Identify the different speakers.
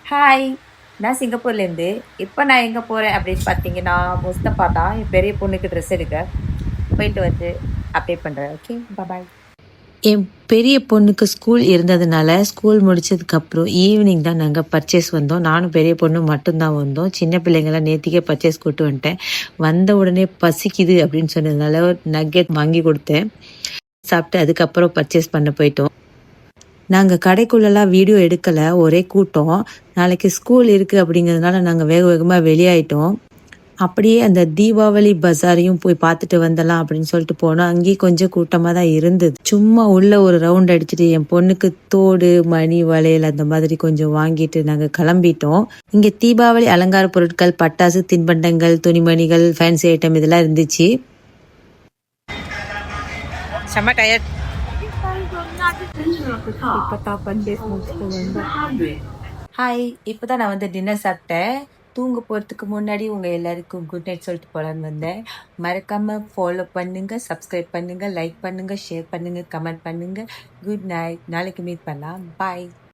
Speaker 1: Hi! நான் சிங்கப்பூர்லேருந்து. இப்ப நான் எங்க போறேன் அப்படின்னு பார்த்தீங்கன்னா, முஸ்தபா தான். என் பெரிய பொண்ணுக்கு ட்ரெஸ் எடுக்க. போயிட்டு வந்து அப்டேட் பண்றேன். ஓகே. பாய்.
Speaker 2: என் பெரிய பொண்ணுக்கு ஸ்கூல் இருந்ததுனால, ஸ்கூல் முடிச்சதுக்கப்புறம் ஈவினிங் தான் நாங்க பர்ச்சேஸ் வந்தோம். நானும் பெரிய பொண்ணும் மட்டும் தான் வந்தோம். சின்ன பிள்ளைங்கலாம் நேத்திக்கே பர்ச்சேஸ் கூட்டு வந்துட்டேன். வந்த உடனே பசிக்குது அப்படின்னு சொன்னதுனால நக்கெட் வாங்கி கொடுத்தேன். சாப்பிட்டு அதுக்கப்புறம் பர்ச்சேஸ் பண்ண போயிட்டோம். நாங்க கடைக்குள்ளலாம் வீடியோ எடுக்கல. ஒரே கூட்டம். நாளைக்கு ஸ்கூல் இருக்கு அப்படிங்கிறதுனால நாங்க வேக வேகமா வெளியாயிட்டோம். அப்படியே அந்த தீபாவளி பஜாரையும் போய் பார்த்துட்டு வந்துடலாம் அப்படின்னு சொல்லிட்டு போனோம். அங்கேயும் கொஞ்சம் கூட்டமா தான் இருந்தது. சும்மா உள்ள ஒரு ரவுண்ட் அடிச்சுட்டு என் பொண்ணுக்கு தோடு, மணி, வளையல் அந்த மாதிரி கொஞ்சம் வாங்கிட்டு நாங்க கிளம்பிட்டோம். இங்க தீபாவளி அலங்கார பொருட்கள், பட்டாசு, தின்பண்டங்கள், துணிமணிகள், ஃபேன்சி ஐட்டம் இதெல்லாம் இருந்துச்சு.
Speaker 1: செம்ம டயர்ட். ஹாய்! இப்பதான் நான் வந்து டின்னர் சாப்பிட்டேன். தூங்க போறதுக்கு முன்னாடி உங்க எல்லாருக்கும் குட் நைட் சொல்லிட்டு போலான்னு வந்தேன். மறக்காம ஃபாலோ பண்ணுங்க, சப்ஸ்கிரைப் பண்ணுங்க, லைக் பண்ணுங்க, ஷேர் பண்ணுங்க, கமெண்ட் பண்ணுங்க. Good night. நாளைக்கு மீட் பண்ணலாம். பாய்.